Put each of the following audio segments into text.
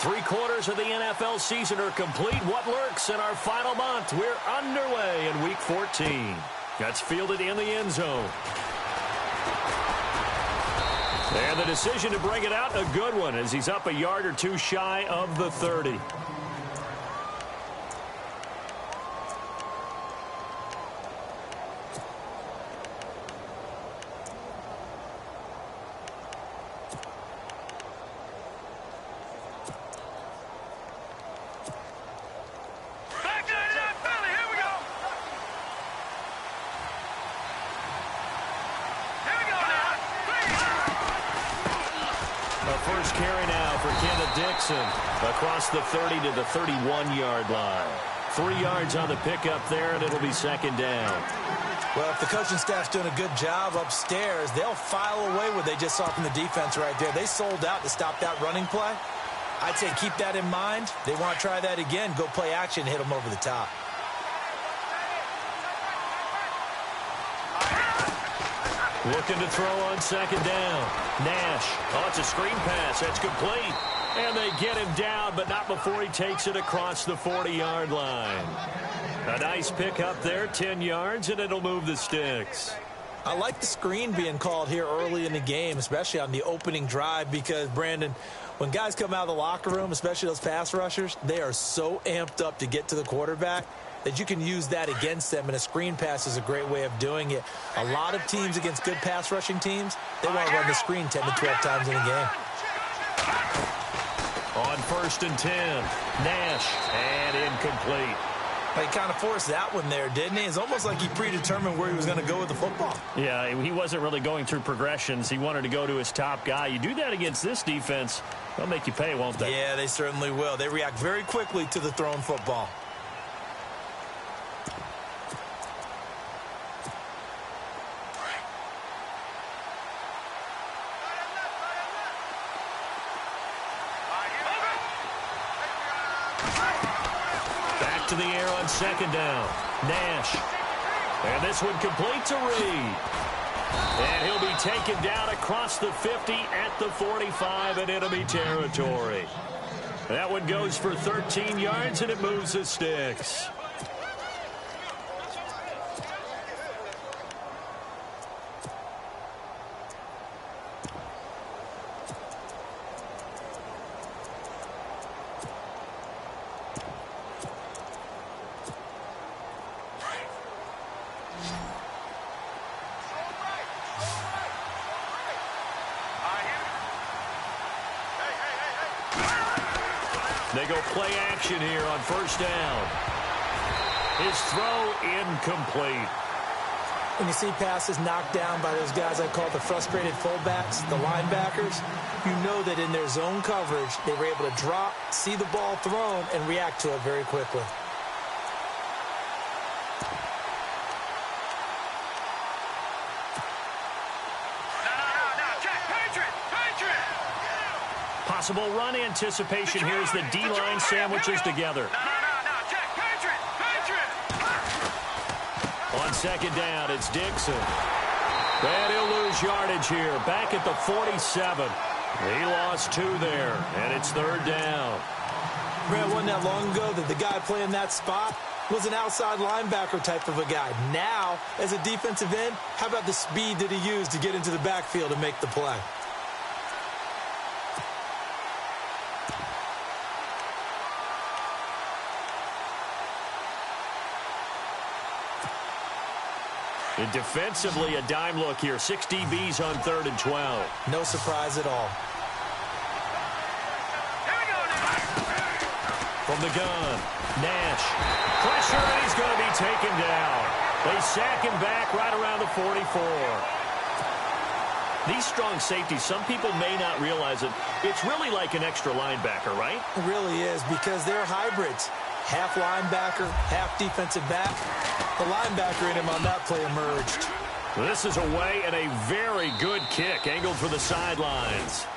3/4 of the NFL season are complete. What lurks in our final month? We're underway in Week 14. That's fielded in the end zone. And the decision to bring it out, a good one, as he's up a yard or two shy of the 30. First carry now for Kenneth Dixon across the 30 to the 31-yard line. 3 yards on the pickup there, and it'll be second down. Well, if the coaching staff's doing a good job upstairs, they'll file away what they just saw from the defense right there. They sold out to stop that running play. I'd say keep that in mind. They want to try that again. Go play action, hit them over the top. Looking to throw on second down. Nash. Oh, it's a screen pass. That's complete. And they get him down, but not before he takes it across the 40-yard line. A nice pick up there, 10 yards, and it'll move the sticks. I like the screen being called here early in the game, especially on the opening drive, because, Brandon, when guys come out of the locker room, especially those pass rushers, they are so amped up to get to the quarterback that you can use that against them, and a screen pass is a great way of doing it. A lot of teams against good pass rushing teams, they want to run the screen 10 to 12 times in a game. On 1st and 10, Nash, and incomplete. He kind of forced that one there, didn't he? It's almost like he predetermined where he was going to go with the football. Yeah, he wasn't really going through progressions. He wanted to go to his top guy. You do that against this defense, they'll make you pay, won't they? Yeah, they certainly will. They react very quickly to the thrown football. To the air on second down. Nash. And this one complete to Reed. And he'll be taken down across the 50 at the 45 and enemy territory. That one goes for 13 yards, and it moves the sticks. They go play action here on first down. His throw incomplete. When you see passes knocked down by those guys I call the frustrated fullbacks, the linebackers, you know that in their zone coverage, they were able to drop, see the ball thrown, and react to it very quickly. Possible run anticipation here as the D-line sandwiches together. On second down, it's Dixon. And he'll lose yardage here. Back at the 47. He lost 2 there, and it's third down. Brad, wasn't that long ago that the guy playing that spot was an outside linebacker type of a guy. Now, as a defensive end, how about the speed that he used to get into the backfield and make the play? And defensively, a dime look here. 6 DBs on 3rd and 12. No surprise at all. From the gun, Nash. Pressure, and he's going to be taken down. They sack him back right around the 44. These strong safeties, some people may not realize it. It's really like an extra linebacker, right? It really is, because they're hybrids. Half linebacker, half defensive back. The linebacker in him on that play emerged. This is away, and a very good kick angled for the sidelines.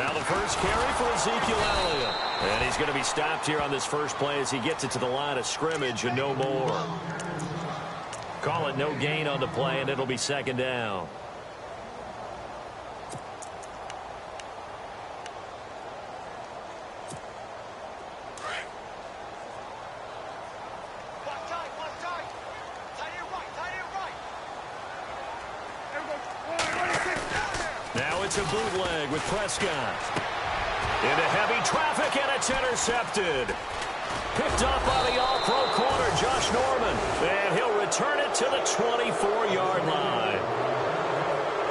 Now the first carry for Ezekiel Elliott. And he's going to be stopped here on this first play as he gets it to the line of scrimmage and no more. Call it no gain on the play, and it'll be second down. Now it's a bootleg with Prescott. Into heavy traffic, and it's intercepted. Picked up by the all-pro corner, Josh Norman. And he'll return it to the 24-yard line.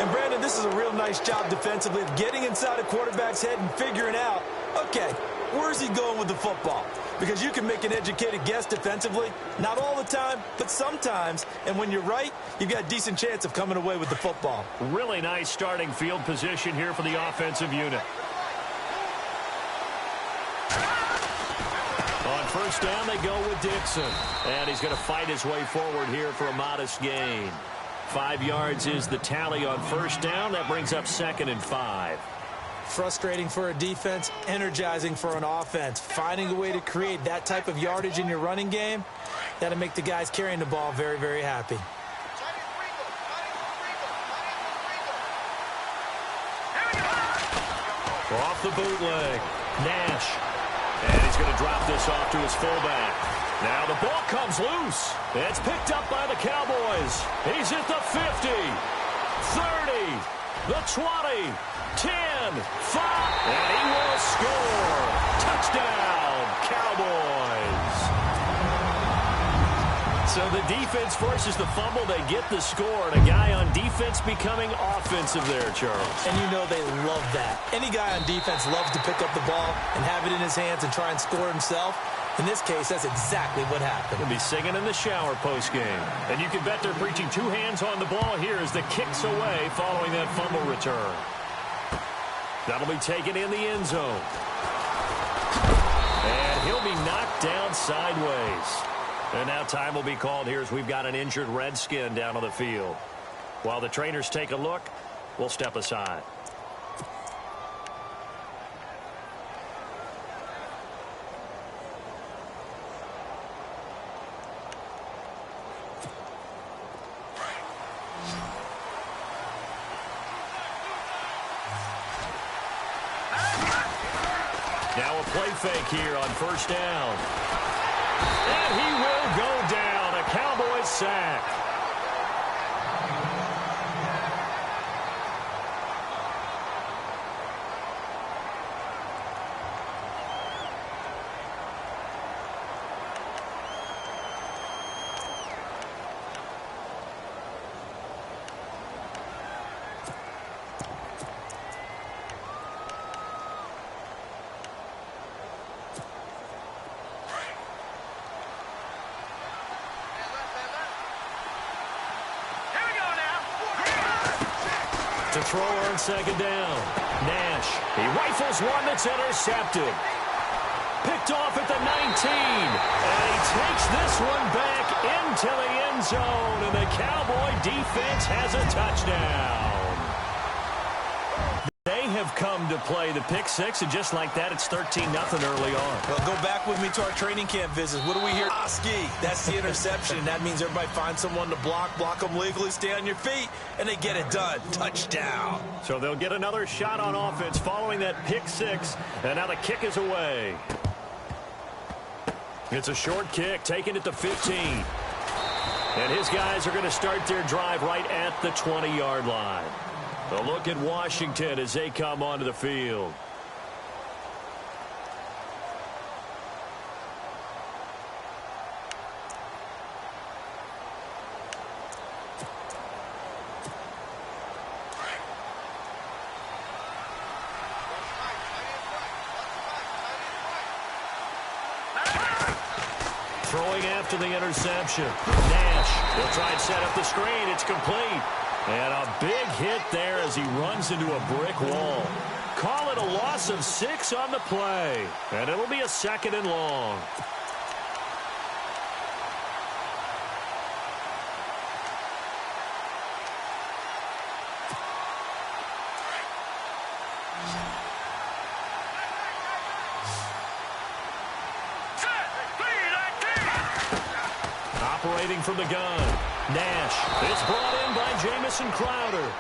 And, Brandon, this is a real nice job defensively of getting inside a quarterback's head and figuring out, okay, where's he going with the football? Because you can make an educated guess defensively. Not all the time, but sometimes. And when you're right, you've got a decent chance of coming away with the football. Really nice starting field position here for the offensive unit. On first down, they go with Dixon. And he's going to fight his way forward here for a modest gain. 5 yards is the tally on first down. That brings up 2nd and 5. Frustrating for a defense, energizing for an offense. Finding a way to create that type of yardage in your running game, that'll make the guys carrying the ball very, very happy. Off the bootleg, Nash. And he's going to drop this off to his fullback. Now the ball comes loose. It's picked up by the Cowboys. He's at the 50, 30, the 20, 10, 5, and he will score. Touchdown, Cowboys. So the defense forces the fumble. They get the score, and a guy on defense becoming offensive there, Charles. And you know they love that. Any guy on defense loves to pick up the ball and have it in his hands and try and score himself. In this case, that's exactly what happened. He'll be singing in the shower postgame. And you can bet they're preaching 2 hands on the ball here as the kick's away following that fumble return. That'll be taken in the end zone. And he'll be knocked down sideways. And now time will be called here as we've got an injured Redskin down on the field. While the trainers take a look, we'll step aside. Now a play fake here on first down. And he will go down. A Cowboys sack. To throw on second down. Nash. He rifles one that's intercepted. Picked off at the 19. And he takes this one back into the end zone. And the Cowboy defense has a touchdown. They have come to play the pick six, and just like that, it's 13-0 early on. Well, go back with me to our training camp visits. What do we hear? Oski. That's the interception. That means everybody finds someone to block them legally, stay on your feet, and they get it done. Touchdown. So they'll get another shot on offense following that pick six, and now the kick is away. It's a short kick, taken at the 15. And his guys are going to start their drive right at the 20-yard line. A look at Washington as they come onto the field. Throwing after the interception. Nash will try and set up the screen. It's complete. And a big hit there as he runs into a brick wall. Call it a loss of 6 on the play. And it'll be a 2nd and long. Operating from the gun. Nash is brought in by Jamison Crowder.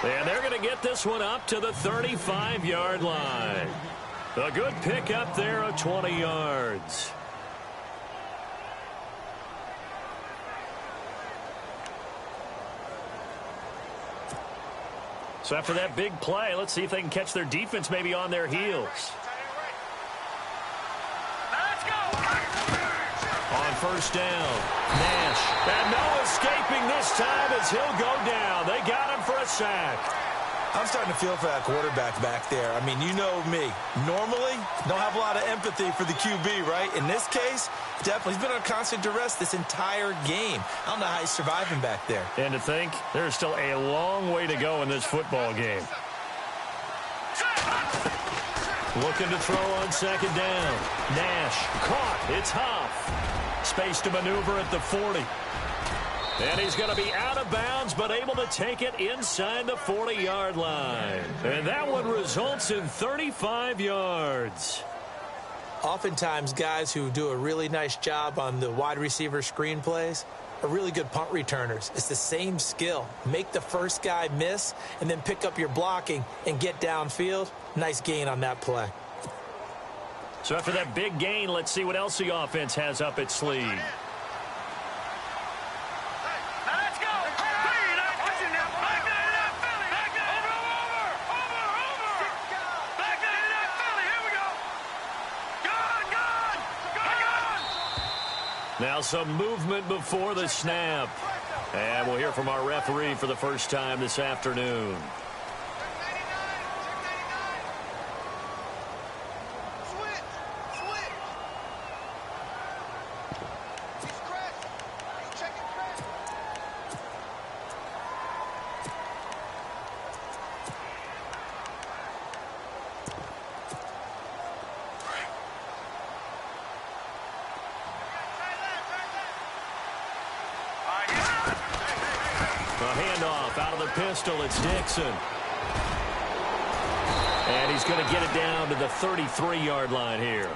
And they're going to get this one up to the 35-yard line. A good pick up there of 20 yards. So after that big play, let's see if they can catch their defense maybe on their heels. On first down, Nash. And no escaping this time as he'll go down. They got him for a sack. I'm starting to feel for that quarterback back there. I mean, you know me. Normally, don't have a lot of empathy for the QB, right? In this case, definitely. He's been under constant duress this entire game. I don't know how he's surviving back there. And to think, there's still a long way to go in this football game. Looking to throw on second down. Nash caught. It's Huff. Space to maneuver at the 40. And he's going to be out of bounds, but able to take it inside the 40-yard line. And that one results in 35 yards. Oftentimes, guys who do a really nice job on the wide receiver screen plays are really good punt returners. It's the same skill. Make the first guy miss, and then pick up your blocking and get downfield. Nice gain on that play. So after that big gain, let's see what else the offense has up its sleeve. Now some movement before the snap. And we'll hear from our referee for the first time this afternoon. Pistol, it's Dixon. And he's going to get it down to the 33-yard line here.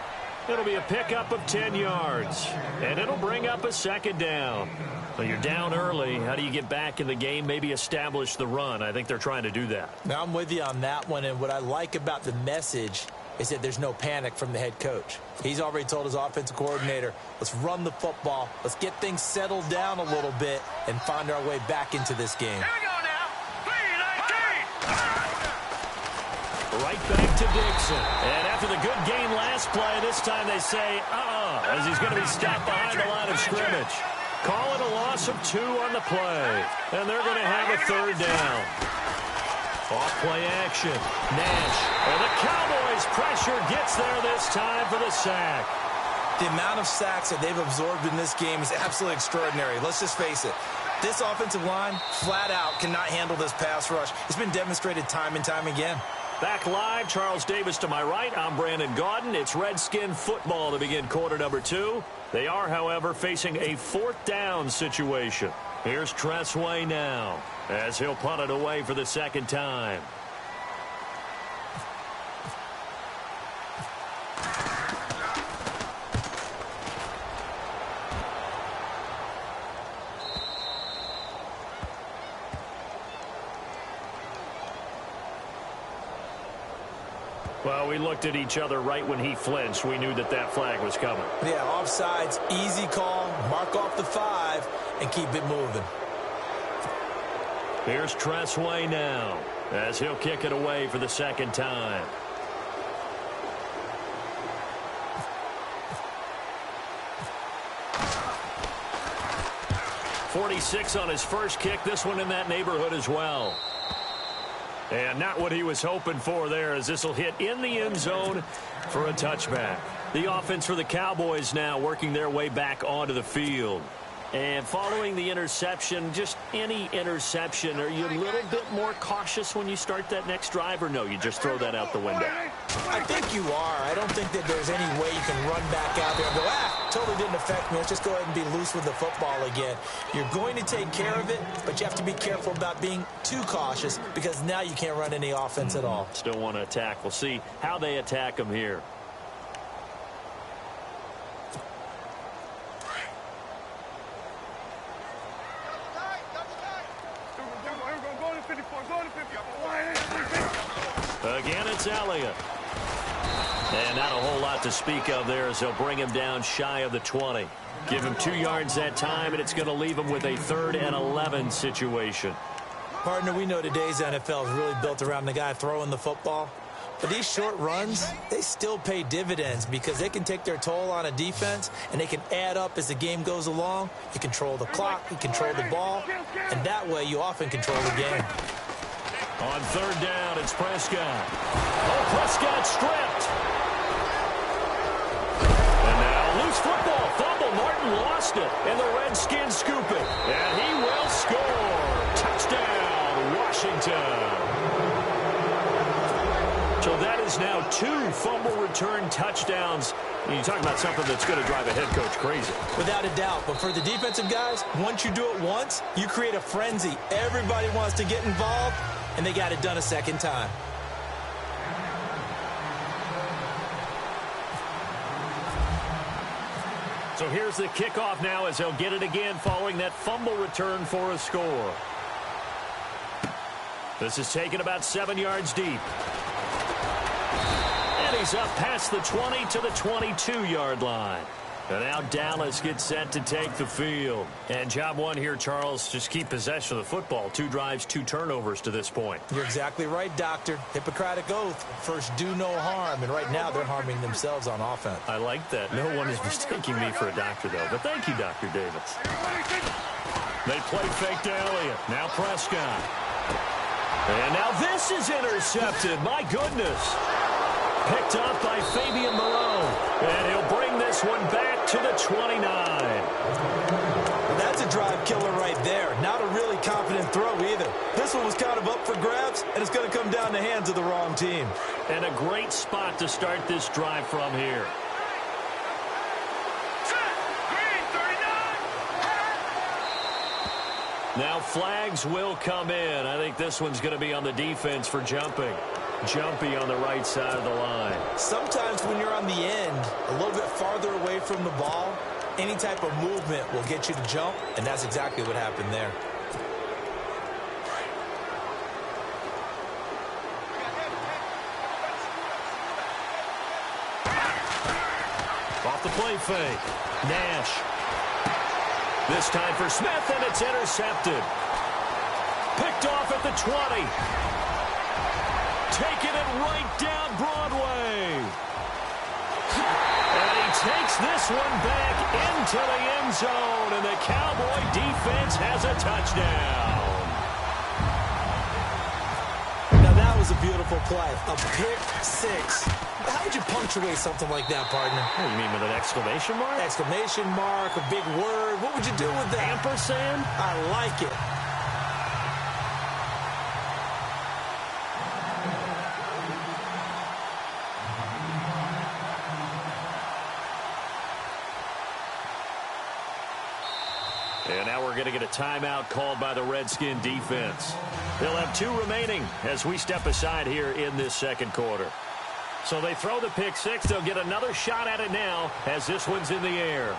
It'll be a pickup of 10 yards. And it'll bring up a second down. Well, you're down early. How do you get back in the game? Maybe establish the run. I think they're trying to do that. Now, I'm with you on that one. And what I like about the message is that there's no panic from the head coach. He's already told his offensive coordinator, let's run the football. Let's get things settled down a little bit and find our way back into this game. Right back to Dixon. And after the good game last play, this time they say, as he's going to be stopped behind the line of scrimmage. Call it a loss of 2 on the play. And they're going to have a third down. Off-play action. Nash. And the Cowboys' pressure gets there this time for the sack. The amount of sacks that they've absorbed in this game is absolutely extraordinary. Let's just face it. This offensive line, flat out, cannot handle this pass rush. It's been demonstrated time and time again. Back live, Charles Davis to my right. I'm Brandon Gaudin. It's Redskin football to begin quarter number 2. They are, however, facing a 4th down situation. Here's Tressway now as he'll punt it away for the second time. Well, we looked at each other right when he flinched. We knew that that flag was coming. Yeah, offsides, easy call, mark off the 5, and keep it moving. Here's Tressway now as he'll kick it away for the second time. .46 on his first kick. This one in that neighborhood as well. And not what he was hoping for there, as this will hit in the end zone for a touchback. The offense for the Cowboys now working their way back onto the field. And following the interception, just any interception, are you a little bit more cautious when you start that next drive, or no, you just throw that out the window? I think you are. I don't think that there's any way you can run back out there and go, totally didn't affect me. Let's just go ahead and be loose with the football again. You're going to take care of it, but you have to be careful about being too cautious because now you can't run any offense at all. Still want to attack. We'll see how they attack them here. Again, it's Elliott. And not a whole lot to speak of there as they'll bring him down shy of the 20. Give him 2 yards that time, and it's going to leave him with a 3rd and 11 situation. Partner, we know today's NFL is really built around the guy throwing the football. But these short runs, they still pay dividends because they can take their toll on a defense, and they can add up as the game goes along. You control the clock, you control the ball, and that way you often control the game. On 3rd down, it's Prescott. Oh, Prescott stripped. And now loose football. Fumble. Martin lost it. And the Redskins scoop it. And he will score. Touchdown, Washington. So that is now 2 fumble return touchdowns. You talk about something that's going to drive a head coach crazy. Without a doubt. But for the defensive guys, once you do it once, you create a frenzy. Everybody wants to get involved, and they got it done a second time. So here's the kickoff now as they'll get it again following that fumble return for a score. This is taken about 7 yards deep. And he's up past the 20 to the 22-yard line. And now Dallas gets set to take the field. And job one here, Charles, just keep possession of the football. 2 drives, 2 turnovers to this point. You're exactly right, Doctor. Hippocratic oath. First, do no harm. And right now, they're harming themselves on offense. I like that. No one is mistaking me for a doctor, though. But thank you, Dr. Davis. They play fake to Elliott. Now Prescott. And now this is intercepted. My goodness. Picked up by Fabian Moreau. And he'll bring this one back to the 29. That's a drive killer right there. Not a really confident throw either. This one was kind of up for grabs, and it's going to come down the hands of the wrong team. And a great spot to start this drive from here. Now flags will come in. I think this one's going to be on the defense for jumping. Jumpy on the right side of the line. Sometimes when you're on the end, a little bit farther away from the ball, any type of movement will get you to jump, and that's exactly what happened there. Off the play fake. Nash. This time for Smith, and it's intercepted. Picked off at the 20. Taking it right down Broadway. And he takes this one back into the end zone, and the Cowboy defense has a touchdown. Now that was a beautiful play. A pick 6. How would you punctuate something like that, partner? Oh, you mean with an exclamation mark? Exclamation mark, a big word. What would you do with that? Ampersand? I like it. And now we're going to get a timeout called by the Redskin defense. They'll have 2 remaining as we step aside here in this second quarter. So they throw the pick 6. They'll get another shot at it now as this one's in the air.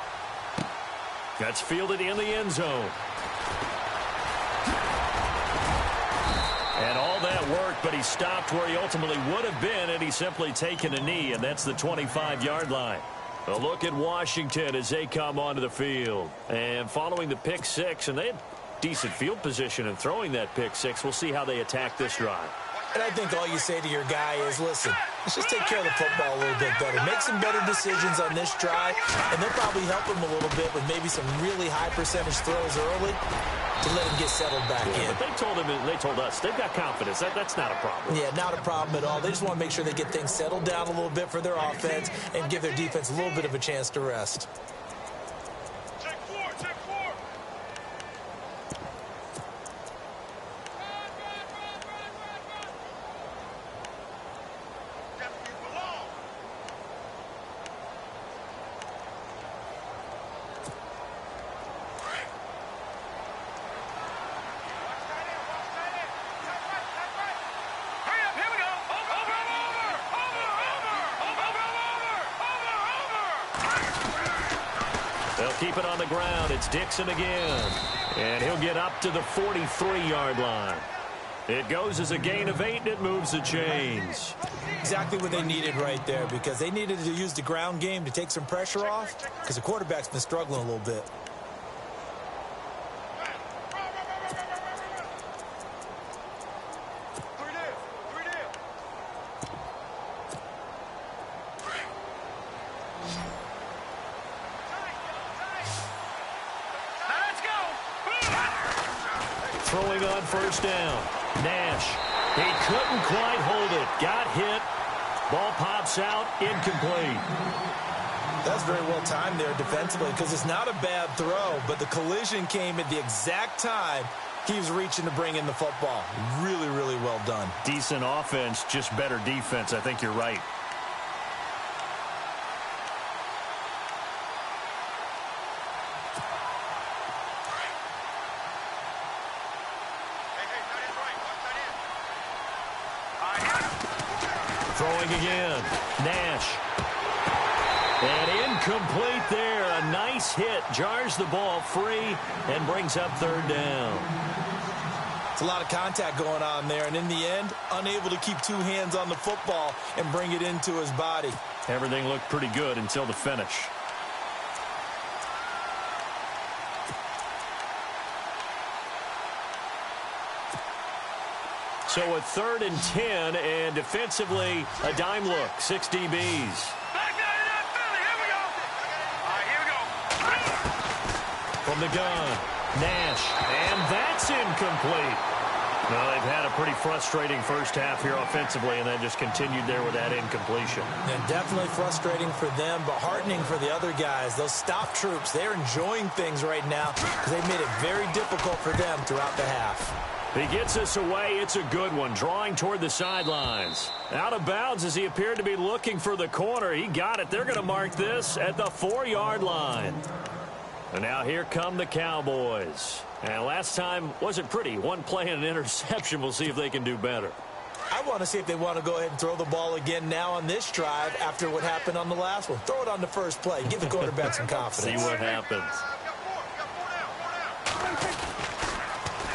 That's fielded in the end zone. And all that worked, but he stopped where he ultimately would have been, and he's simply taken a knee, and that's the 25-yard line. A look at Washington as they come onto the field. And following the pick 6, and they had decent field position in throwing that pick 6. We'll see how they attack this drive. And I think all you say to your guy is, listen, let's just take care of the football a little bit better. Make some better decisions on this drive, and they'll probably help him a little bit with maybe some really high percentage throws early to let him get settled back in. But they told us they've got confidence. That's not a problem. Yeah, not a problem at all. They just want to make sure they get things settled down a little bit for their offense and give their defense a little bit of a chance to rest. Keep it on the ground. It's Dixon again. And he'll get up to the 43-yard line. It goes as a gain of 8, and it moves the chains. Exactly what they needed right there, because they needed to use the ground game to take some pressure off, because the quarterback's been struggling a little bit. Throwing on first down. Nash. He couldn't quite hold it. Got hit. Ball pops out. Incomplete. That's very well timed there defensively, because it's not a bad throw, but the collision came at the exact time he was reaching to bring in the football. Really, really well done. Decent offense, just better defense. I think you're right. Throwing again. Nash. And incomplete there. A nice hit. Jars the ball free and brings up third down. It's a lot of contact going on there, and in the end, unable to keep two hands on the football and bring it into his body. Everything looked pretty good until the finish. So a 3rd and 10, and defensively, a dime look. 6 DBs. From the gun, Nash, and that's incomplete. Well, they've had a pretty frustrating first half here offensively, and then just continued there with that incompletion. And definitely frustrating for them, but heartening for the other guys. Those stop troops, they're enjoying things right now because they've made it very difficult for them throughout the half. He gets us away. It's a good one, drawing toward the sidelines. Out of bounds as he appeared to be looking for the corner. He got it. They're going to mark this at the 4-yard line. And now here come the Cowboys. And last time wasn't pretty. One play and an interception. We'll see if they can do better. I want to see if they want to go ahead and throw the ball again now on this drive after what happened on the last one. Throw it on the first play. Give the quarterback some confidence. See what happens.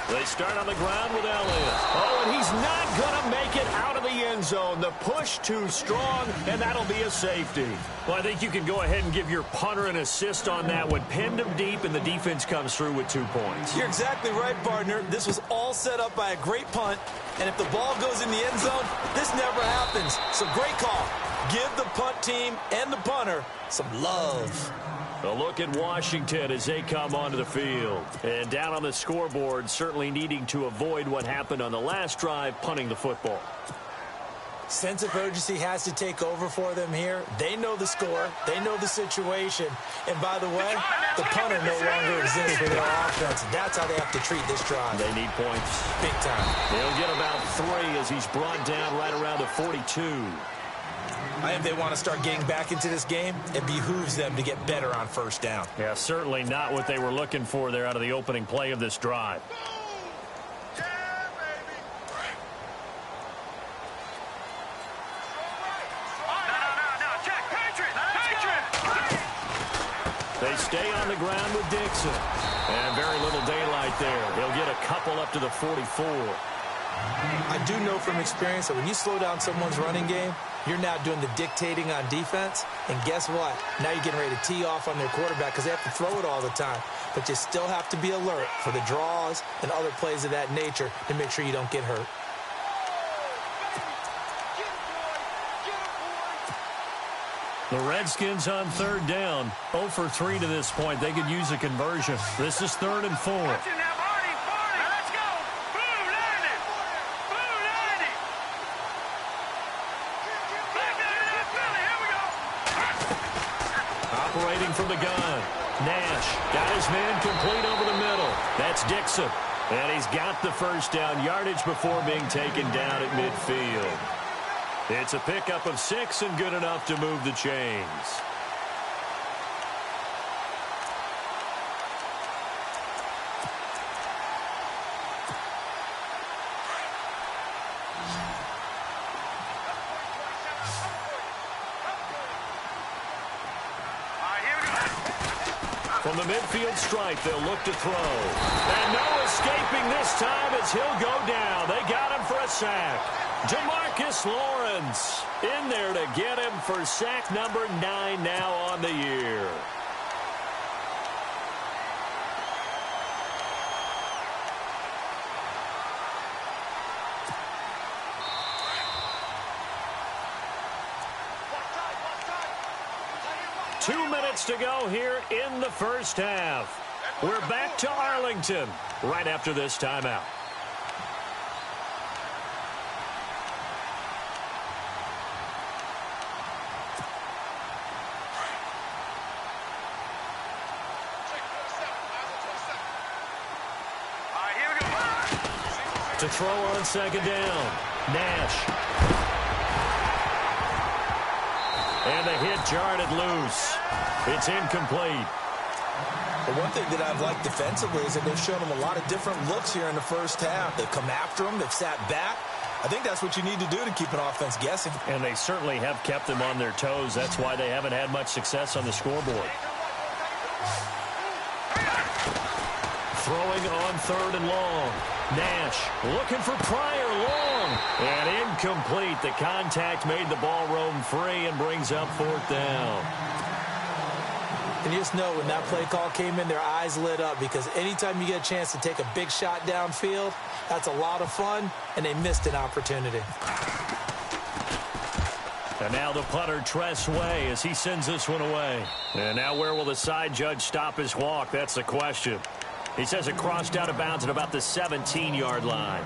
They start on the ground with Elliott. Oh, and he's not going to make it out of the end zone. The push too strong, and that'll be a safety. Well, I think you can go ahead and give your punter an assist on that one. Pinned him deep, and the defense comes through with 2 points. You're exactly right, partner. This was all set up by a great punt, and if the ball goes in the end zone, this never happens. So great call. Give the punt team and the punter some love. A look at Washington as they come onto the field. And down on the scoreboard, certainly needing to avoid what happened on the last drive, punting the football. Sense of urgency has to take over for them here. They know the score. They know the situation. And by the way, the punter no longer exists for their offense. That's how they have to treat this drive. They need points. Big time. They'll get about 3 as he's brought down right around the 42. I think they want to start getting back into this game. It behooves them to get better on first down. Yeah, certainly not what they were looking for there out of the opening play of this drive. They stay on the ground with Dixon. And very little daylight there. He'll get a couple up to the 44. I do know from experience that when you slow down someone's running game, you're now doing the dictating on defense. And guess what? Now you're getting ready to tee off on their quarterback because they have to throw it all the time. But you still have to be alert for the draws and other plays of that nature to make sure you don't get hurt. The Redskins on 3rd down. 0 for 3 to this point. They could use a conversion. This is 3rd and 4. Operating from the gun. Nash got his man complete over the middle. That's Dixon. And he's got the first down yardage before being taken down at midfield. It's a pickup of 6 and good enough to move the chains. From the midfield stripe, they'll look to throw. And no escaping this time as he'll go down. They got him for a sack. Jamarcus Lawrence in there to get him for sack number 9 now on the year. To go here in the first half. We're back to Arlington right after this timeout. To throw on second down, Nash. And the hit jarred it loose. It's incomplete. But one thing that I've liked defensively is that they've shown him a lot of different looks here in the first half. They've come after him. They've sat back. I think that's what you need to do to keep an offense guessing. And they certainly have kept them on their toes. That's why they haven't had much success on the scoreboard. Throwing on third and long. Nash looking for Pryor long. And incomplete. The contact made the ball roam free and brings up fourth down. And you just know when that play call came in, their eyes lit up because anytime you get a chance to take a big shot downfield, that's a lot of fun, and they missed an opportunity. And now the punter, Tress Way, as he sends this one away. And now where will the side judge stop his walk? That's the question. He says it crossed out of bounds at about the 17-yard line.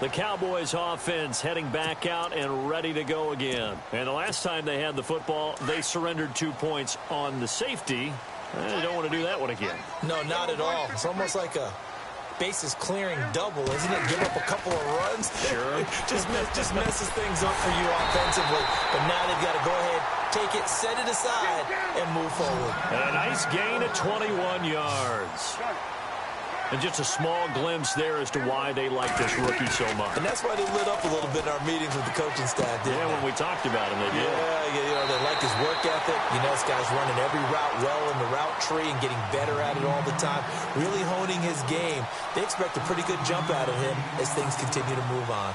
The Cowboys offense heading back out and ready to go again. And the last time they had the football, they surrendered 2 points on the safety. They don't want to do that one again. No, not at all. It's almost like a bases clearing double, isn't it? Give up a couple of runs. Sure. just messes things up for you offensively. But now they've got to go ahead, take it, set it aside, and move forward. And a nice gain of 21 yards. And just a small glimpse there as to why they like this rookie so much. And that's why they lit up a little bit in our meetings with the coaching staff, didn't they? When we talked about him, they did. Yeah, they like his work ethic. You know, this guy's running every route well in the route tree and getting better at it all the time, really honing his game. They expect a pretty good jump out of him as things continue to move on.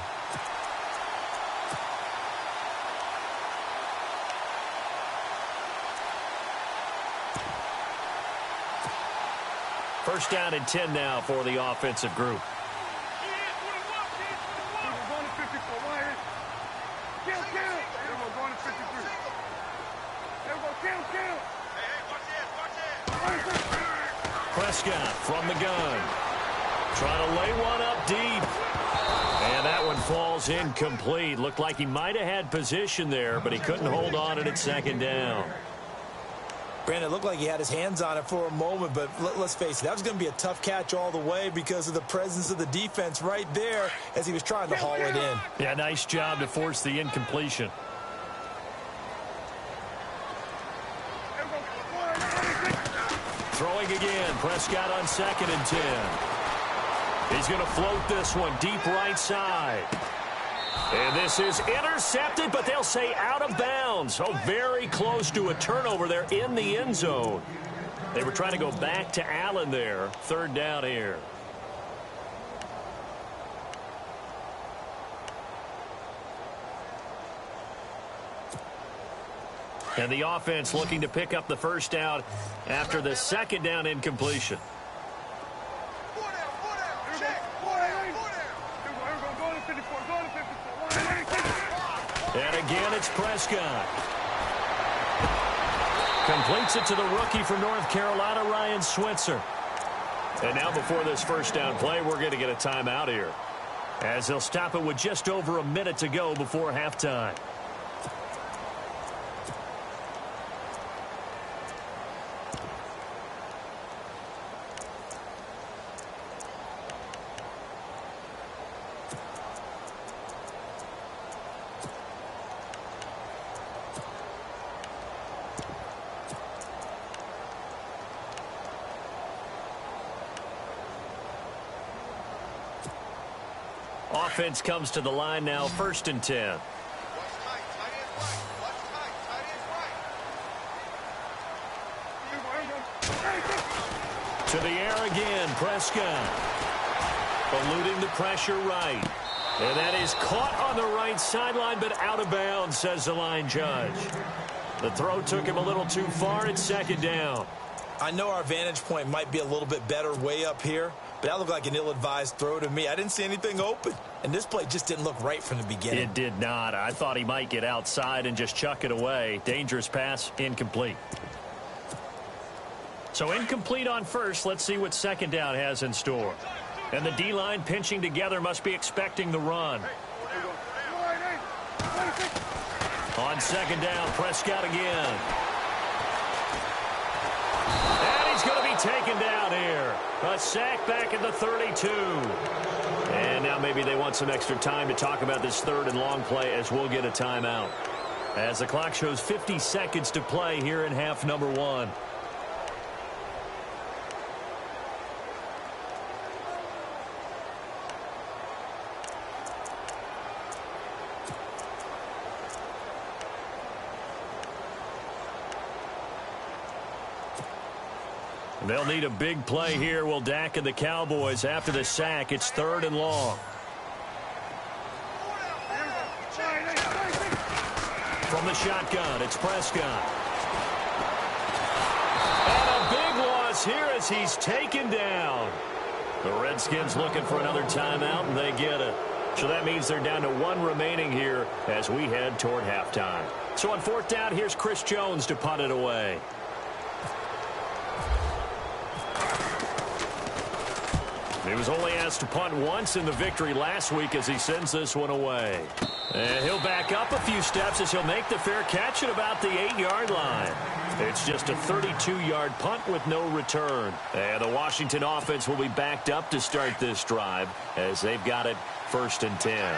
First down and 10 now for the offensive group. Prescott from the gun. Trying to lay one up deep. And that one falls incomplete. Looked like he might have had position there, but he couldn't hold on it at second down. Brandon, it looked like he had his hands on it for a moment, but let's face it, that was going to be a tough catch all the way because of the presence of the defense right there as he was trying to haul it in. Yeah, nice job to force the incompletion. Throwing again, Prescott on 2nd and 10. He's going to float this one deep right side. And this is intercepted, but they'll say out of bounds. Oh, very close to a turnover there in the end zone. They were trying to go back to Allen there. Third down here. And the offense looking to pick up the first down after the second down incompletion. And again, it's Prescott. Completes it to the rookie from North Carolina, Ryan Switzer. And now before this first down play, we're going to get a timeout here, as they'll stop it with just over a minute to go before halftime. Offense comes to the line now, 1st and 10. To the air again, Prescott. Eluding the pressure right. And that is caught on the right sideline, but out of bounds, says the line judge. The throw took him a little too far. It's second down. I know our vantage point might be a little bit better way up here, but that looked like an ill-advised throw to me. I didn't see anything open, and this play just didn't look right from the beginning. It did not. I thought he might get outside and just chuck it away. Dangerous pass, incomplete. So incomplete on first. Let's see what second down has in store. And the D-line pinching together must be expecting the run. On second down, Prescott again. And he's going to be taken down here. A sack back at the 32. And now maybe they want some extra time to talk about this third and long play as we'll get a timeout. As the clock shows 50 seconds to play here in half number one. They'll need a big play here, will Dak and the Cowboys. After the sack, it's third and long. From the shotgun, it's Prescott. And a big loss here as he's taken down. The Redskins looking for another timeout, and they get it. So that means they're down to one remaining here as we head toward halftime. So on fourth down, here's Chris Jones to punt it away. He was only asked to punt once in the victory last week as he sends this one away. And he'll back up a few steps as he'll make the fair catch at about the 8-yard line. It's just a 32-yard punt with no return. And the Washington offense will be backed up to start this drive as they've got it first and 10.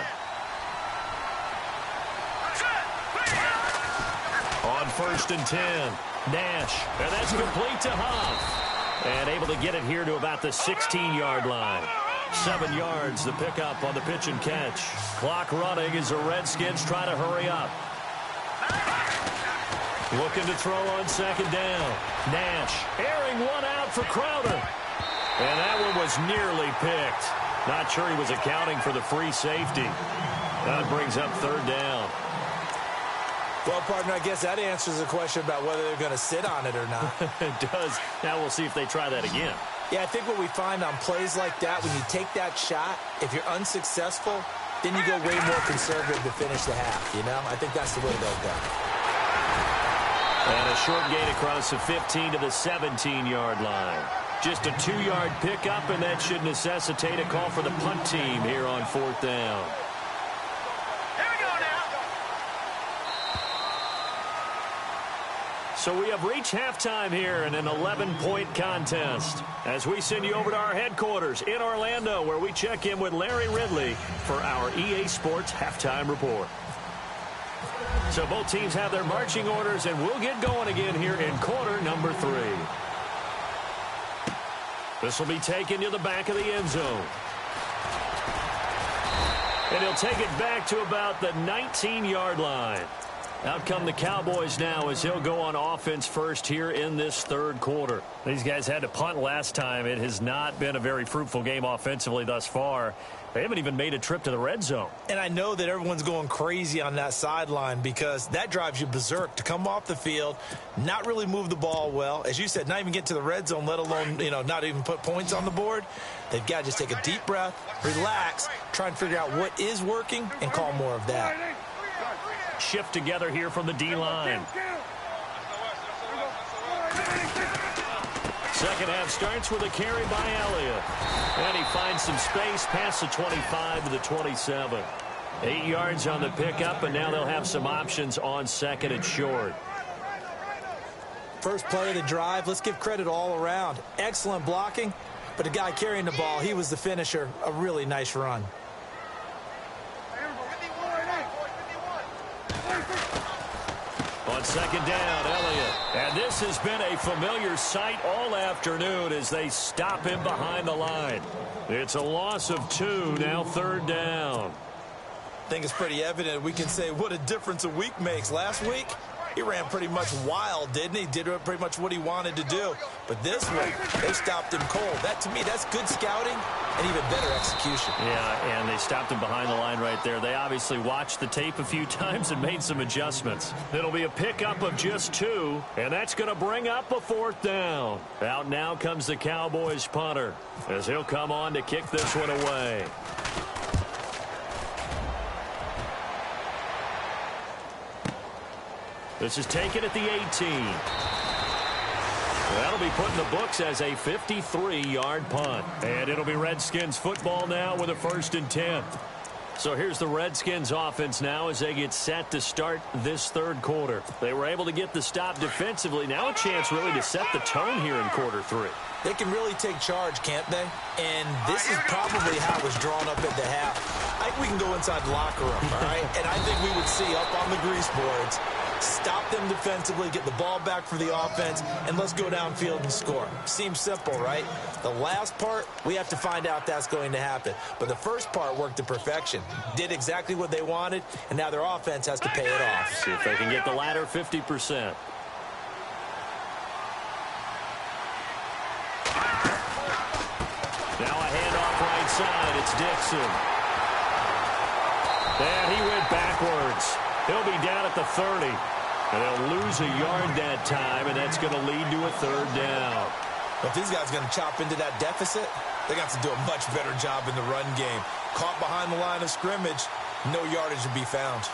On first and 10, Nash. And that's complete to Huff. And able to get it here to about the 16-yard line. 7 yards, the pickup on the pitch and catch. Clock running as the Redskins try to hurry up. Looking to throw on second down. Nash airing one out for Crowder. And that one was nearly picked. Not sure he was accounting for the free safety. That brings up third down. Well, partner, I guess that answers the question about whether they're going to sit on it or not. It does. Now we'll see if they try that again. Yeah, I think what we find on plays like that, when you take that shot, if you're unsuccessful, then you go way more conservative to finish the half, you know? I think that's the way they'll go. And a short gain across the 15 to the 17-yard line. Just a 2-yard pickup, and that should necessitate a call for the punt team here on fourth down. So we have reached halftime here in an 11-point contest as we send you over to our headquarters in Orlando, where we check in with Larry Ridley for our EA Sports Halftime Report. So both teams have their marching orders, and we'll get going again here in quarter number 3. This will be taken to the back of the end zone. And he'll take it back to about the 19-yard line. Out come the Cowboys now as he'll go on offense first here in this third quarter. These guys had to punt last time. It has not been a very fruitful game offensively thus far. They haven't even made a trip to the red zone. And I know that everyone's going crazy on that sideline because that drives you berserk to come off the field, not really move the ball well. As you said, not even get to the red zone, let alone, not even put points on the board. They've got to just take a deep breath, relax, try and figure out what is working, and call more of that. Shift together here from the D-line. Second half starts with a carry by Elliott. And he finds some space past the 25 to the 27. 8 yards on the pickup, and now they'll have some options on second and short. First play of the drive, let's give credit all around. Excellent blocking, but the guy carrying the ball, he was the finisher. A really nice run. On second down, Elliott. And this has been a familiar sight all afternoon as they stop him behind the line. It's a loss of 2, now third down. I think it's pretty evident we can say what a difference a week makes. Last week, He ran pretty much wild, didn't he? Did pretty much what he wanted to do. But this one, they stopped him cold. That, to me, that's good scouting and even better execution. Yeah, and they stopped him behind the line right there. They obviously watched the tape a few times and made some adjustments. It'll be a pickup of just 2, and that's going to bring up a 4th down. Out now comes the Cowboys punter, as he'll come on to kick this one away. This is taken at the 18. That'll be put in the books as a 53-yard punt. And it'll be Redskins football now with a 1st and 10. So here's the Redskins offense now as they get set to start this 3rd quarter. They were able to get the stop defensively. Now a chance really to set the tone here in quarter 3. They can really take charge, can't they? And this is probably how it was drawn up at the half. I think we can go inside the locker room, all right? And I think we would see up on the grease boards, stop them defensively, get the ball back for the offense, and let's go downfield and score. Seems simple, right? The last part, we have to find out if that's going to happen. But the first part worked to perfection. Did exactly what they wanted, and now their offense has to pay it off. See if they can get the latter 50%. Now a handoff right side. It's Dixon. And he went backwards. He'll be down at the 30. And they'll lose a yard that time, and that's going to lead to a 3rd down. But these guys are going to chop into that deficit. They got to do a much better job in the run game. Caught behind the line of scrimmage, no yardage to be found.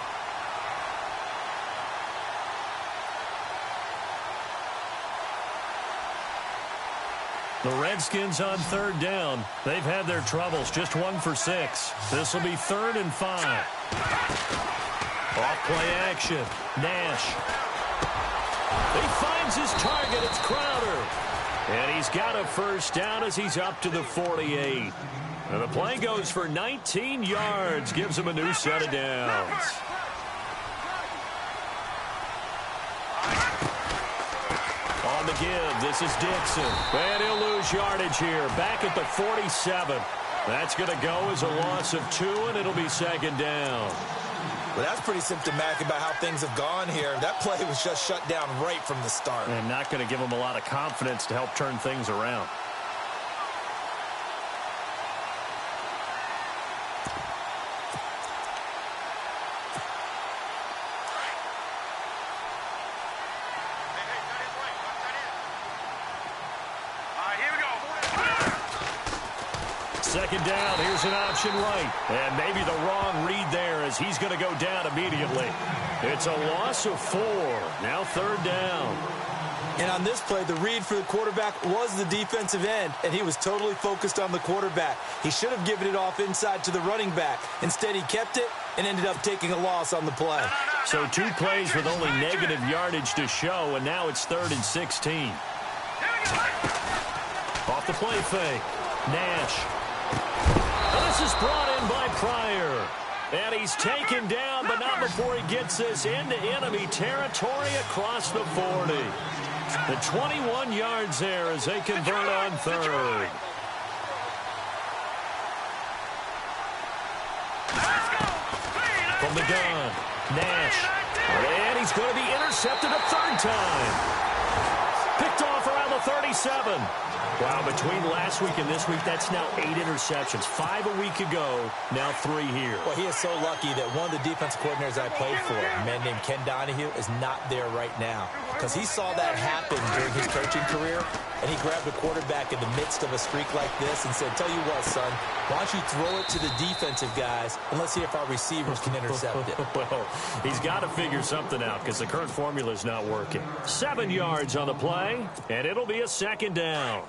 The Redskins on 3rd down. They've had their troubles. Just 1 for 6. This will be 3rd and 5. Off play action. Nash. He finds his target. It's Crowder. And he's got a 1st down as he's up to the 48. And the play goes for 19 yards. Gives him a new set of downs. On the give, this is Dixon. And he'll lose yardage here. Back at the 47. That's going to go as a loss of 2, and it'll be 2nd down. Well, that's pretty symptomatic about how things have gone here. That play was just shut down right from the start. And not going to give them a lot of confidence to help turn things around. Second down, here's an option right. And maybe the wrong read there as he's going to go down immediately. It's a loss of 4. Now 3rd down. And on this play, the read for the quarterback was the defensive end, and he was totally focused on the quarterback. He should have given it off inside to the running back. Instead, he kept it and ended up taking a loss on the play. So 2 plays with only negative yardage to show, and now it's 3rd and 16. Off the play fake. Nash. This is brought in by Pryor. And he's taken down, but not before he gets this into enemy territory across the 40. The 21 yards there as they convert on 3rd. From the gun, Nash. And he's going to be intercepted a 3rd time. Picked off around the 37. Wow, between last week and this week, that's now 8 interceptions. 5 a week ago, now 3 here. Well, he is so lucky that one of the defensive coordinators I played for, a man named Ken Donahue, is not there right now. Because he saw that happen during his coaching career, and he grabbed a quarterback in the midst of a streak like this and said, tell you what, son, why don't you throw it to the defensive guys, and let's see if our receivers can intercept it. Well, he's got to figure something out because the current formula is not working. 7 yards on the play, and it'll be a 2nd down.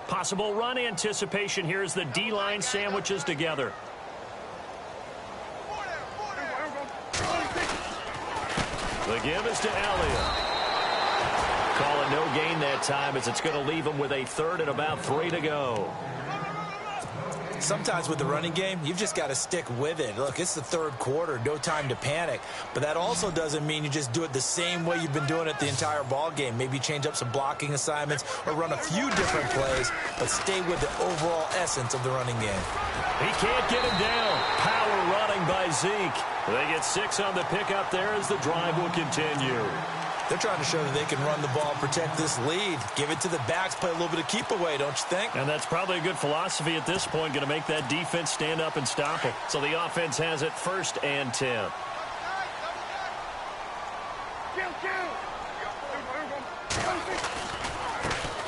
Possible run anticipation here as the D-line sandwiches together. The give is to Elliott. Call it no gain that time as it's going to leave him with a 3rd and about 3 to go. Sometimes with the running game, you've just got to stick with it. Look, it's the 3rd quarter, no time to panic. But that also doesn't mean you just do it the same way you've been doing it the entire ball game. Maybe change up some blocking assignments or run a few different plays, but stay with the overall essence of the running game. He can't get him down. Power running by Zeke. They get 6 on the pickup there as the drive will continue. They're trying to show that they can run the ball, protect this lead, give it to the backs, play a little bit of keep away, don't you think? And that's probably a good philosophy at this point, going to make that defense stand up and stop them. So the offense has it 1st and 10.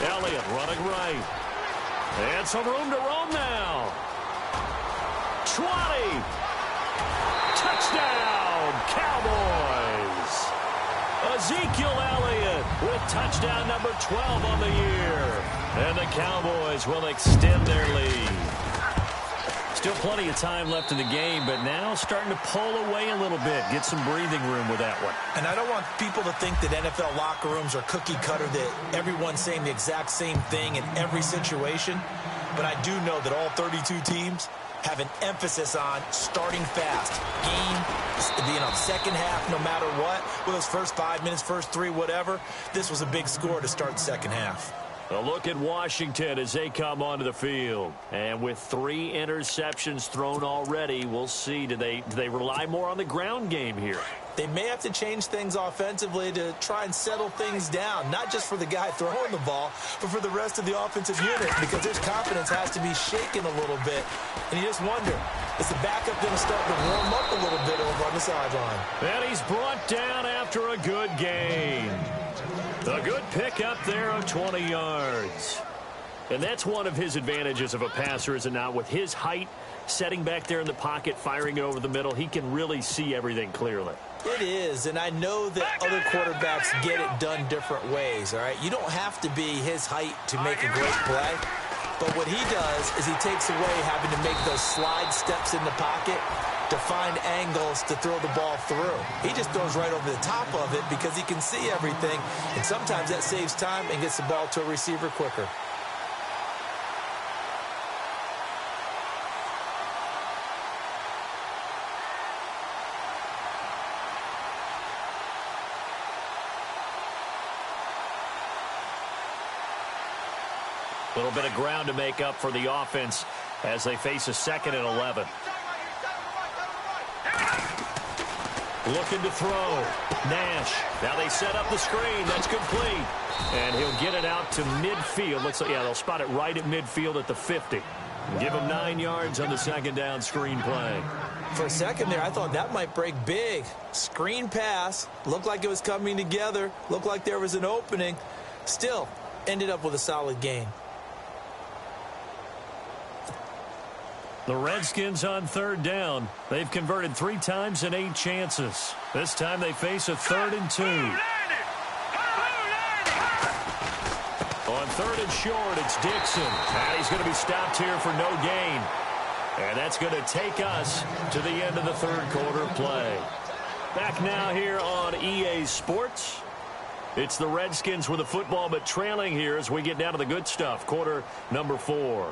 Elliott running right. And some room to roam now. 20. Touchdown, Cowboys. Ezekiel Elliott with touchdown number 12 on the year. And the Cowboys will extend their lead. Still plenty of time left in the game, but now starting to pull away a little bit. Get some breathing room with that one. And I don't want people to think that NFL locker rooms are cookie cutter, that everyone's saying the exact same thing in every situation. But I do know that all 32 teams have an emphasis on starting fast. Game, second half, no matter what. With those first 5 minutes, first 3, whatever. This was a big score to start second half. A look at Washington as they come onto the field. And with 3 interceptions thrown already, we'll see. Do they rely more on the ground game here? They may have to change things offensively to try and settle things down, not just for the guy throwing the ball, but for the rest of the offensive unit, because his confidence has to be shaken a little bit. And you just wonder, is the backup going to start to warm up a little bit over on the sideline? And he's brought down after a good gain. A good pickup there of 20 yards. And that's one of his advantages of a passer, is it not? With his height, setting back there in the pocket, firing it over the middle, he can really see everything clearly. It is, and I know that other quarterbacks get it done different ways, all right? You don't have to be his height to make a great play, but what he does is he takes away having to make those slide steps in the pocket to find angles to throw the ball through. He just throws right over the top of it because he can see everything, and sometimes that saves time and gets the ball to a receiver quicker. A little bit of ground to make up for the offense as they face a 2nd and 11. Looking to throw. Nash. Now they set up the screen. That's complete. And he'll get it out to midfield. Looks like, yeah, they'll spot it right at midfield at the 50. Give him 9 yards on the 2nd down screen play. For a second there, I thought that might break big. Screen pass. Looked like it was coming together. Looked like there was an opening. Still, ended up with a solid gain. The Redskins on 3rd down. They've converted 3 times in 8 chances. This time they face a 3rd and 2. On 3rd and short, it's Dixon. And he's going to be stopped here for no gain. And that's going to take us to the end of the 3rd quarter play. Back now here on EA Sports. It's the Redskins with the football, but trailing here as we get down to the good stuff. Quarter number 4.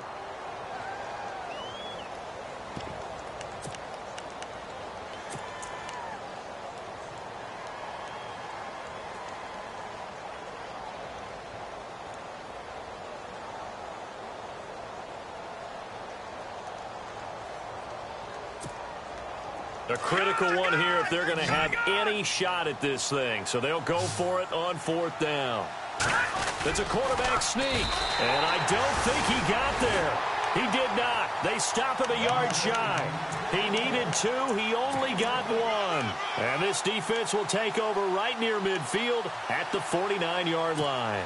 A critical one here if they're going to have any shot at this thing. So they'll go for it on 4th down. It's a quarterback sneak. And I don't think he got there. He did not. They stop him a yard shy. He needed 2. He only got 1. And this defense will take over right near midfield at the 49-yard line.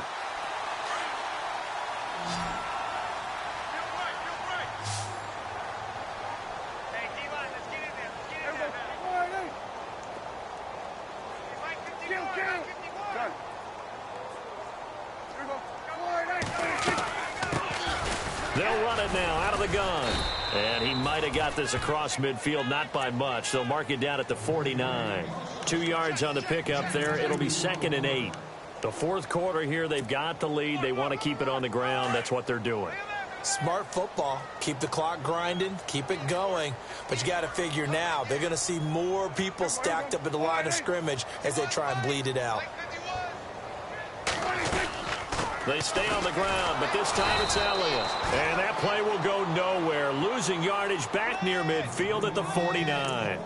They'll run it now out of the gun. And he might have got this across midfield, not by much. They'll mark it down at the 49. 2 yards on the pickup there. It'll be 2nd and 8. The 4th quarter here, they've got the lead. They want to keep it on the ground. That's what they're doing. Smart football. Keep the clock grinding. Keep it going. But you got to figure now, they're going to see more people stacked up at the line of scrimmage as they try and bleed it out. They stay on the ground, but this time it's Elliott. And that play will go nowhere. Losing yardage back near midfield at the 49.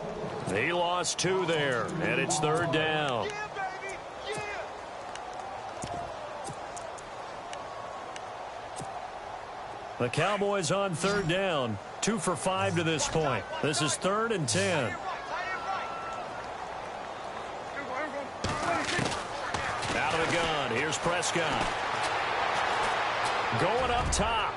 He lost 2 there, and it's 3rd down. The Cowboys on third down. 2 for 5 to this point. This is 3rd and 10. Out of the gun. Here's Prescott. Going up top.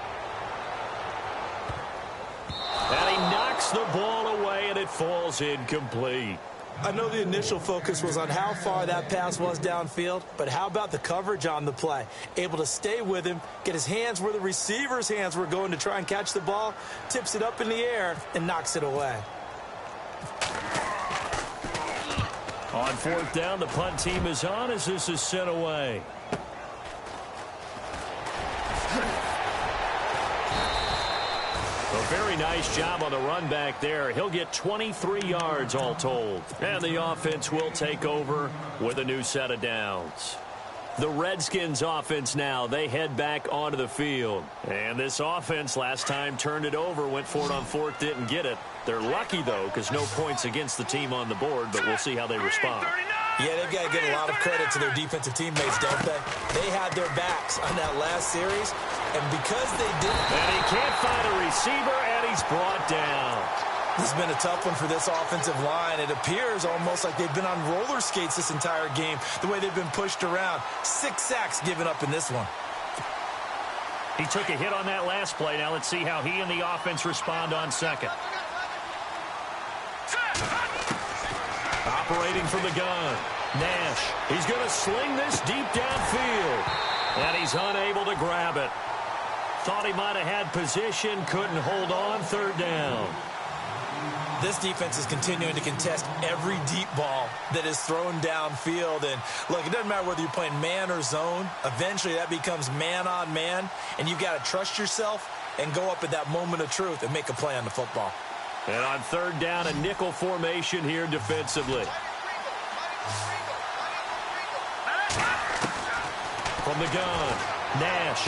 And he knocks the ball away, and it falls incomplete. I know the initial focus was on how far that pass was downfield, but how about the coverage on the play? Able to stay with him, get his hands where the receiver's hands were going to try and catch the ball, tips it up in the air, and knocks it away. On 4th down, the punt team is on as this is sent away. A very nice job on the run back there. He'll get 23 yards all told. And the offense will take over with a new set of downs. The Redskins offense now, they head back onto the field. And this offense last time turned it over, went for it on 4th, didn't get it. They're lucky, though, because no points against the team on the board, but we'll see how they respond. Yeah, they've got to give a lot of credit to their defensive teammates, don't they? They had their backs on that last series, and because they didn't... And he can't find a receiver, and he's brought down. This has been a tough one for this offensive line. It appears almost like they've been on roller skates this entire game, the way they've been pushed around. 6 sacks given up in this one. He took a hit on that last play. Now let's see how he and the offense respond on second. Operating from the gun. Nash. He's going to sling this deep downfield. And he's unable to grab it. Thought he might have had position. Couldn't hold on. 3rd down. This defense is continuing to contest every deep ball that is thrown downfield. And, look, it doesn't matter whether you're playing man or zone. Eventually, that becomes man-on-man. And you've got to trust yourself and go up at that moment of truth and make a play on the football. And on 3rd down, a nickel formation here defensively. From the gun, Nash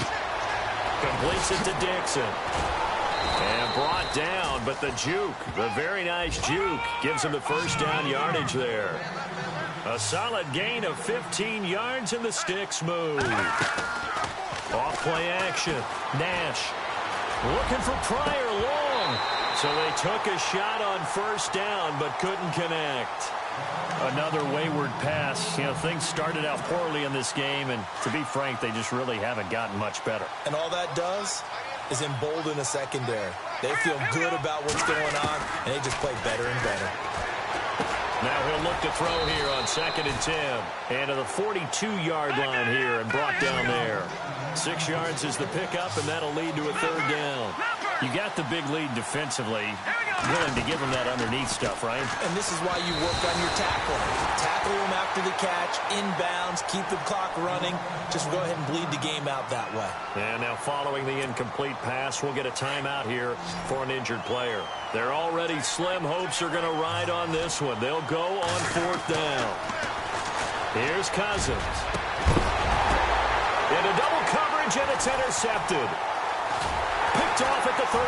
completes it to Dixon. And brought down, but the juke, the very nice juke, gives him the 1st down yardage there. A solid gain of 15 yards, and the sticks move. Off play action. Nash looking for Pryor long. So they took a shot on 1st down, but couldn't connect. Another wayward pass. You know, things started out poorly in this game, and to be frank, they just really haven't gotten much better. And all that does is embolden a secondary. They feel good about what's going on, and they just play better and better. Now he'll look to throw here on 2nd and 10. And to the 42-yard line here and brought down there. 6 yards is the pickup, and that'll lead to a 3rd down. You got the big lead defensively, willing to give them that underneath stuff, right? And this is why you work on your tackling. Tackle them after the catch, inbounds, keep the clock running. Just go ahead and bleed the game out that way. And now following the incomplete pass, we'll get a timeout here for an injured player. They're already slim hopes are going to ride on this one. They'll go on 4th down. Here's Cousins. Into double coverage, and it's intercepted. Picked off at the 39.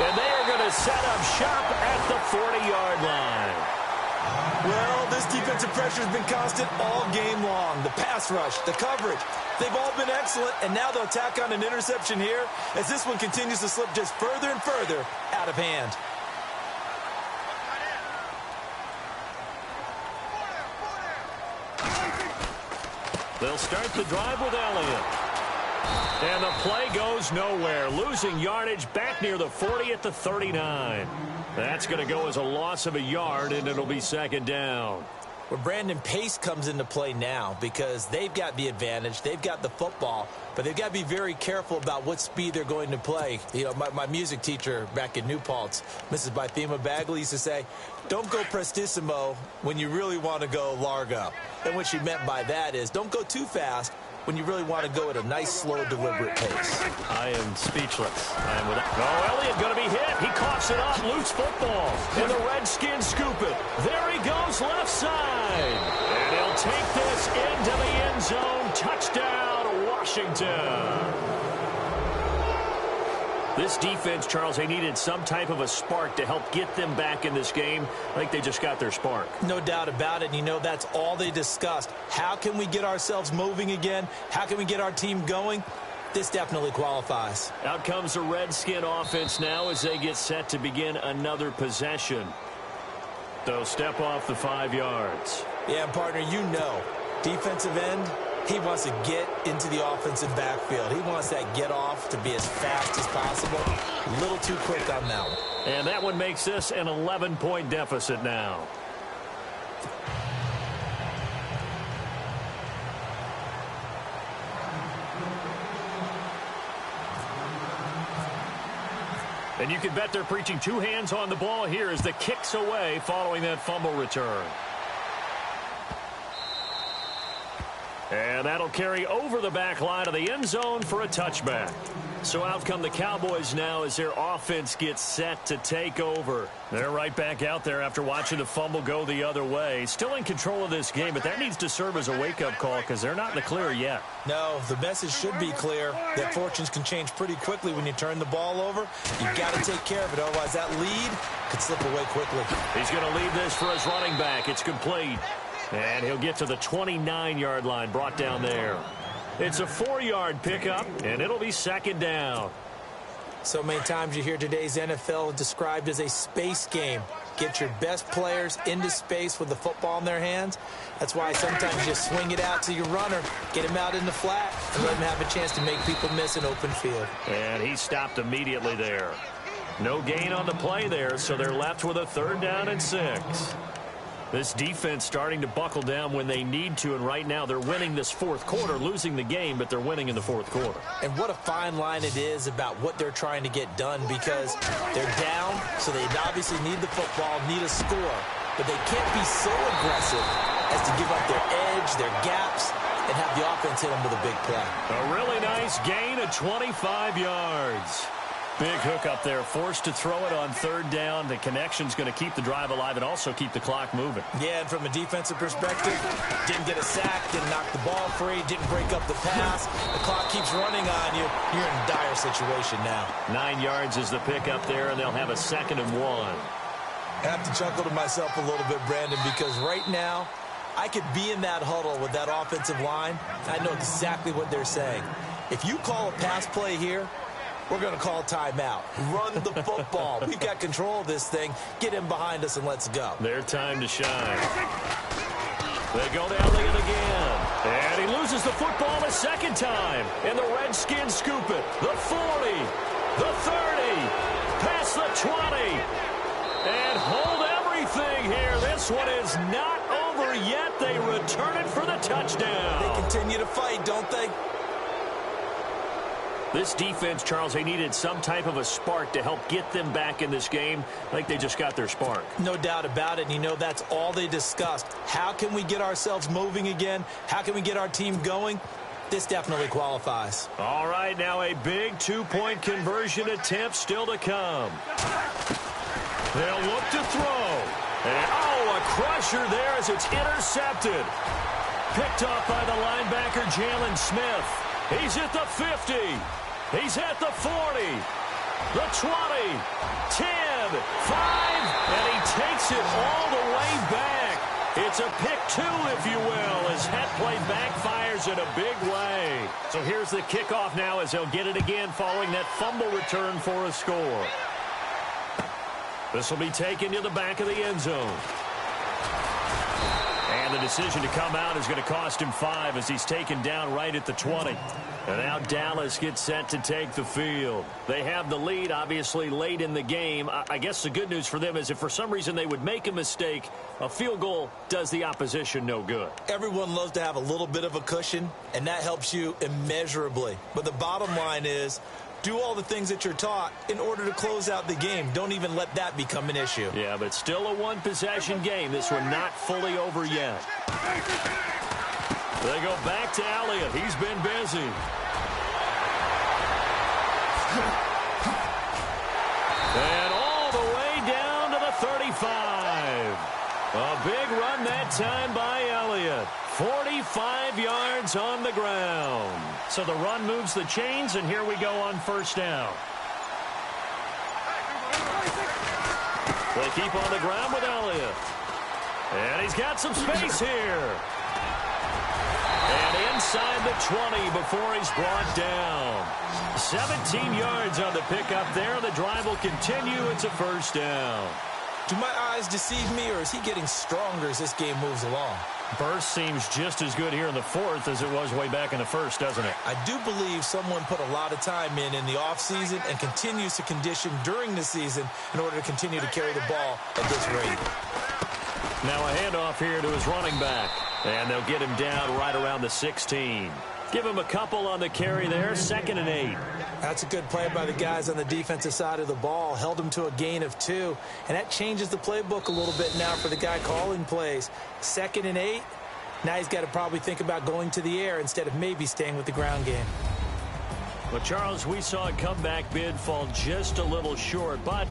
And they are going to set up shop at the 40-yard line. Well, this defensive pressure has been constant all game long. The pass rush, the coverage, they've all been excellent, and now they'll tack on an interception here as this one continues to slip just further and further out of hand. They'll start the drive with Elliott. And the play goes nowhere. Losing yardage back near the 40 at the 39. That's going to go as a loss of a yard, and it'll be 2nd down. Well, Brandon, pace comes into play now because they've got the advantage. They've got the football, but they've got to be very careful about what speed they're going to play. You know, my music teacher back in New Paltz, Mrs. Bythema Bagley, used to say, don't go prestissimo when you really want to go largo. And what she meant by that is don't go too fast when you really want to go at a nice, slow, deliberate pace. I am speechless. I am without... Oh, Elliott going to be hit. He coughs it up. Loose football. And the Redskins scoop it. There he goes, left side. And he'll take this into the end zone. Touchdown, Washington. This defense, Charles, they needed some type of a spark to help get them back in this game. I think they just got their spark. No doubt about it. And you know, that's all they discussed. How can we get ourselves moving again? How can we get our team going? This definitely qualifies. Out comes the Redskin offense now as they get set to begin another possession. They'll step off the 5 yards. Yeah, and partner, you know, defensive end, he wants to get into the offensive backfield. He wants that get off to be as fast as possible. A little too quick on that one. And that one makes this an 11-point deficit now. And you can bet they're preaching 2 hands on the ball here as the kick's away following that fumble return. And that'll carry over the back line of the end zone for a touchback. So out come the Cowboys now as their offense gets set to take over. They're right back out there after watching the fumble go the other way. Still in control of this game, but that needs to serve as a wake-up call because they're not in the clear yet. No, the message should be clear that fortunes can change pretty quickly when you turn the ball over. You've got to take care of it, otherwise that lead could slip away quickly. He's going to leave this for his running back. It's complete. And he'll get to the 29-yard line, brought down there. It's a 4-yard pickup, and it'll be 2nd down. So many times you hear today's NFL described as a space game. Get your best players into space with the football in their hands. That's why sometimes you swing it out to your runner, get him out in the flat, and let him have a chance to make people miss an open field. And he stopped immediately there. No gain on the play there, so they're left with a 3rd down and 6. This defense starting to buckle down when they need to, and right now they're winning this 4th quarter, losing the game, but they're winning in the 4th quarter. And what a fine line it is about what they're trying to get done, because they're down, so they obviously need the football, need a score, but they can't be so aggressive as to give up their edge, their gaps, and have the offense hit them with a big play. A really nice gain of 25 yards. Big hook up there, forced to throw it on 3rd down. The connection's going to keep the drive alive and also keep the clock moving. Yeah, and from a defensive perspective, didn't get a sack, didn't knock the ball free, didn't break up the pass. The clock keeps running on you. You're in a dire situation now. 9 yards is the pick up there, and they'll have a 2nd and 1. I have to chuckle to myself a little bit, Brandon, because right now, I could be in that huddle with that offensive line. I know exactly what they're saying. If you call a pass play here, we're going to call timeout. Run the football. We've got control of this thing. Get him behind us and let's go. Their time to shine. They go to Elliott again. And he loses the football a 2nd time. And the Redskins scoop it. The 40. The 30. Past the 20. And hold everything here. This one is not over yet. They return it for the touchdown. They continue to fight, don't they? This defense, Charles, they needed some type of a spark to help get them back in this game. I think they just got their spark. No doubt about it. And you know, that's all they discussed. How can we get ourselves moving again? How can we get our team going? This definitely qualifies. All right, now a big 2-point conversion attempt still to come. They'll look to throw. And, oh, a crusher there as it's intercepted. Picked off by the linebacker, Jalen Smith. He's at the 50. He's at the 40, the 20, 10, 5, and he takes it all the way back. It's a pick 2, if you will, as that play backfires in a big way. So here's the kickoff now as they'll get it again following that fumble return for a score. This will be taken to the back of the end zone. And the decision to come out is going to cost him 5 as he's taken down right at the 20. And now Dallas gets set to take the field. They have the lead, obviously, late in the game. I guess the good news for them is if for some reason they would make a mistake, a field goal does the opposition no good. Everyone loves to have a little bit of a cushion, and that helps you immeasurably. But the bottom line is, do all the things that you're taught in order to close out the game. Don't even let that become an issue. Yeah, but still a one-possession game. This one not fully over yet. They go back to Elliott. He's been busy. And all the way down to the 35. A big run that time by Elliott. 45 yards on the ground. So the run moves the chains, and here we go on 1st down. They keep on the ground with Elliott. And he's got some space here. And inside the 20 before he's brought down. 17 yards on the pickup there. The drive will continue. It's a first down. Do my eyes deceive me, or is he getting stronger as this game moves along? Burst seems just as good here in the fourth as it was way back in the first, doesn't it? I do believe someone put a lot of time in the offseason and continues to condition during the season in order to continue to carry the ball at this rate. Now a handoff here to his running back. And they'll get him down right around the 16. Give him a couple on the carry there, 2nd and 8. That's a good play by the guys on the defensive side of the ball. Held him to a gain of 2. And that changes the playbook a little bit now for the guy calling plays. 2nd and 8. Now he's got to probably think about going to the air instead of maybe staying with the ground game. Well, Charles, we saw a comeback bid fall just a little short, but